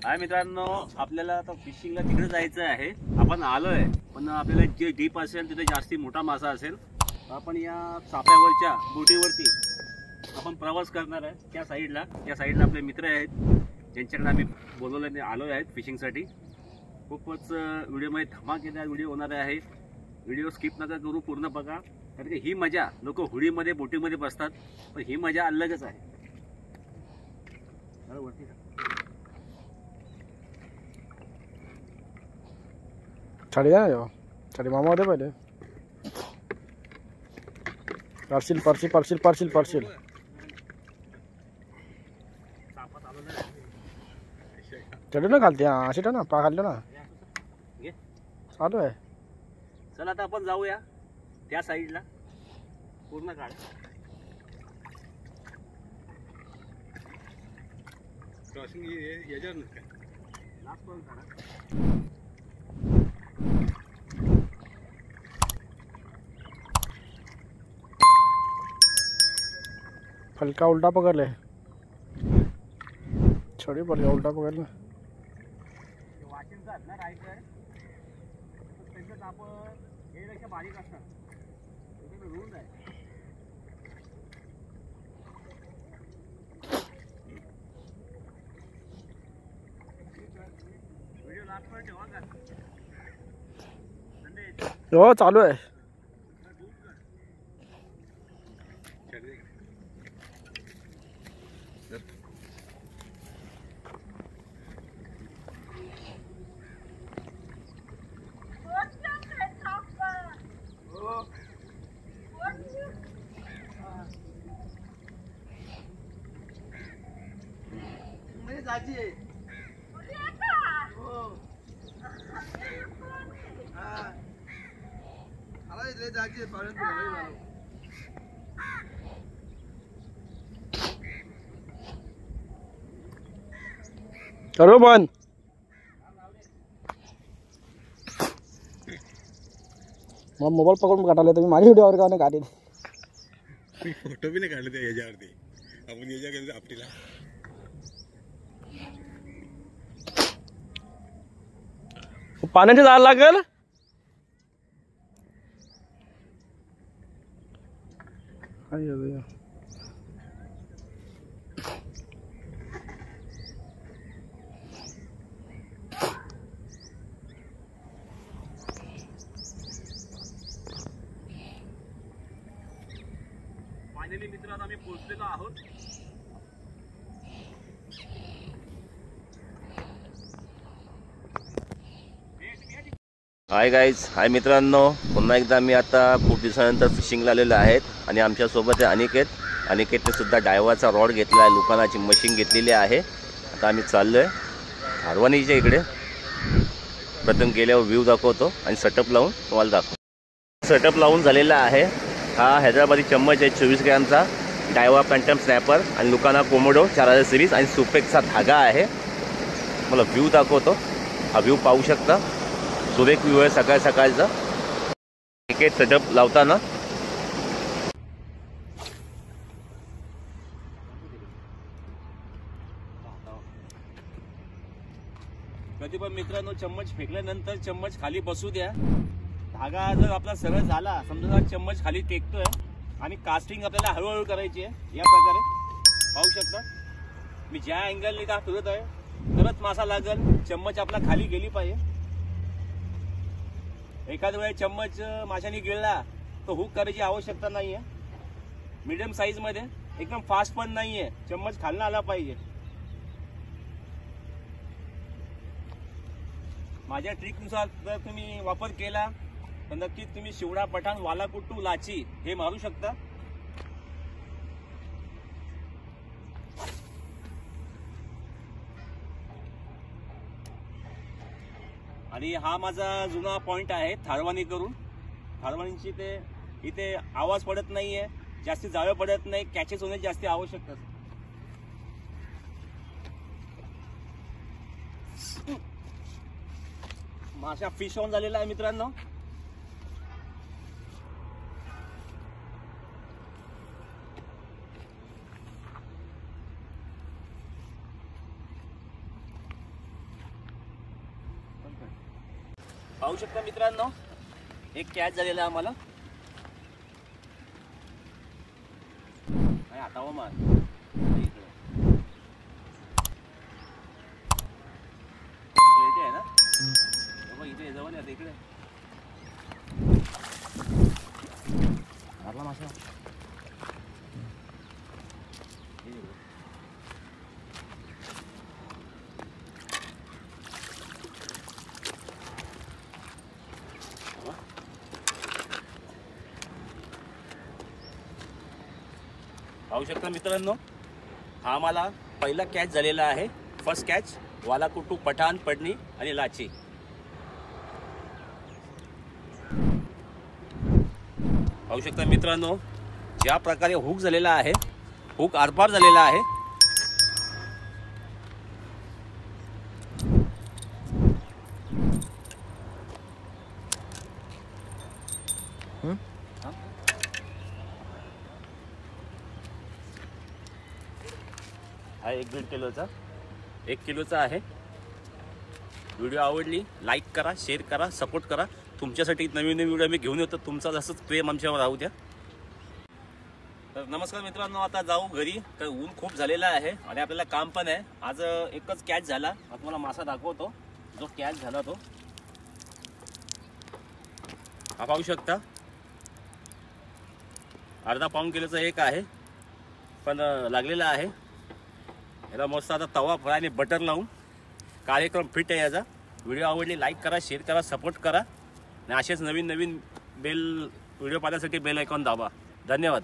हाय मित्रांनो, आपल्याला आता फिशिंगला तिकडे जायचं आहे. आपण आलोय, पण आपल्याला जे डीप असेल तिथे जास्ती मोठा मासा असेल. आपण या चाफ्यावरच्या बोटीवरती आपण प्रवास करणार आहे. त्या साईडला आपले मित्र आहेत, ज्यांच्याकडे आम्ही बोलवल्याने आलो आहेत फिशिंगसाठी. खूपच व्हिडिओमध्ये धमाकेदार व्हिडिओ होणार आहे. व्हिडिओ स्किप नका करू, पूर्ण बघा. कारण की ही मजा लोक होडीमध्ये बोटीमध्ये बसतात, पण ही मजा अलगच आहे. वरती छाडी द्या ना, छाडी मामा दे पहिले. पार्सिल पार्सिल पार्सिल पार्सिल पार्सिल चढू ना घालते. अशी ना पा घालतो ना, चालू आहे. चला आता आपण जाऊया त्या साईडला. पूर्ण काढ क्रॉसिंग याच्यावर लास्ट पण काढा. हल्का उल्टा पकड़ ले, छोड़ी पड़ गया. उल्टा पकड़ ले. वाचिंचा ना राहायचं आहे, त्यांचं काप हे बारीक असतात. रूल आहे. व्हिडिओ लास्ट पर्यंत ठेवा का? हो चालू आहे. जायची जायची करो बंद. मग मोबाईल पकडून काढायला तुम्ही माझी व्हिडिओवर का नाही काढले? फोटो बी नाही काढले ते याच्यावरती. आपण याच्या गेलो आपटीला. पाण्याची जाळ लागेल. फायनली मित्रांनो, आम्ही पोहोचलेलो आहोत. हाय गाईज, हाय मित्रांनो, पुन्हा एकदा मी आता खूप दिवसानंतर फिशिंगला आलेलो आहेत. आणि आमच्यासोबत आहे अनिकेतने सुद्धा डायवाचा रॉड घेतला आहे, लुकानाची मशीन घेतलेली आहे. आता आम्ही चाललो आहे धारवानीच्या इकडे. प्रथम गेल्यावर व्ह्यू दाखवतो आणि सेटअप लावून तुम्हाला दाखवतो. सेटअप लावून झालेला आहे. हा हैदराबादी चम्मच आहे 24 ग्रॅमचा, डायवा पॅन्टम स्नॅपर आणि लुकाना कोमोडो 4000 सिरीज आणि सुपेकचा धागा आहे. मला व्ह्यू दाखवतो. हा व्ह्यू पाहू शकता. सुरेख व्ह्यू आहे सकाळ सकाळचा. क्रिकेट सेटअप लावताना कधी पण मित्रांनो, चम्मच फेकल्यानंतर चम्मच खाली बसू द्या. धागा जर आपला सरळ झाला, समजा चम्मच खाली टेकतोय आणि कास्टिंग आपल्याला हळूहळू करायची आहे. या प्रकारे पाहू शकता. मी ज्या अँगलने का फिरत आहे तरच मासा लागल. चम्मच आपला खाली गेली पाहिजे. एखाद्या वेळेस चम्मच माशाने गिळला तर हुक करायची आवश्यकता नाहीये. मीडियम साईज मध्ये, एकदम फास्ट पण नाहीये. चम्मच खालना आला पाहिजे. माझ्या ट्रिकनुसार जर तुम्ही वापर केला तर नक्कीच तुम्ही शिवडा, पठाण, वालाकुट्टू, लाची हे मारू शकता. आणि हा माझा जुना पॉइंट आहे थारवानी करून. थारवानीची ते इथे आवाज पडत नाहीये, जास्ती जाळे पडत नाही, कॅचेस होण्याची जास्ती आवश्यकता. माशा फिश ऑन झालेला आहे मित्रांनो. पाहू शकता मित्रांनो, एक कॅच झालेला आहे आम्हाला. आता मार इकडे आहे ना, इथे जवळ आता इकडे मारला मासा. पाहू शकता मित्रांनो, हा आम्हाला पहिला कॅच झालेला आहे. फर्स्ट कॅच वालाकुटू, पठाण, पडणी आणि लाची. पाहू शकता मित्रांनो, ज्या प्रकारे हुक झालेला आहे, हुक आरपार झालेला आहे. हा 1.5 किलोचा, 1 किलोचा आहे. व्हिडिओ आवडली लाईक करा, शेअर करा, सपोर्ट करा. तुमच्यासाठी नवीन नवीन व्हिडिओ मी घेऊन येतो. तुमचा जसंच प्रेम आमच्यावर राहू द्या. तर नमस्कार मित्रांनो, आता जाऊ घरी. तर ऊन खूप झालेला आहे आणि आपल्याला काम पण आहे. आज एकच कॅच झाला. आता तुम्हाला मासा दाखवतो जो कॅच झाला तो. हा पाहू शकता, अर्धा पाऊण किलोचा एक आहे, पण लागलेला आहे. याला मस्त आता तवा फ्राय आणि बटर लावून कार्यक्रम फिट आहे याचा. व्हिडिओ आवडली लाईक करा, शेअर करा, सपोर्ट करा आणि असेच नवीन नवीन व्हिडिओ पाहण्यासाठी बेल आयकॉन दाबा. धन्यवाद.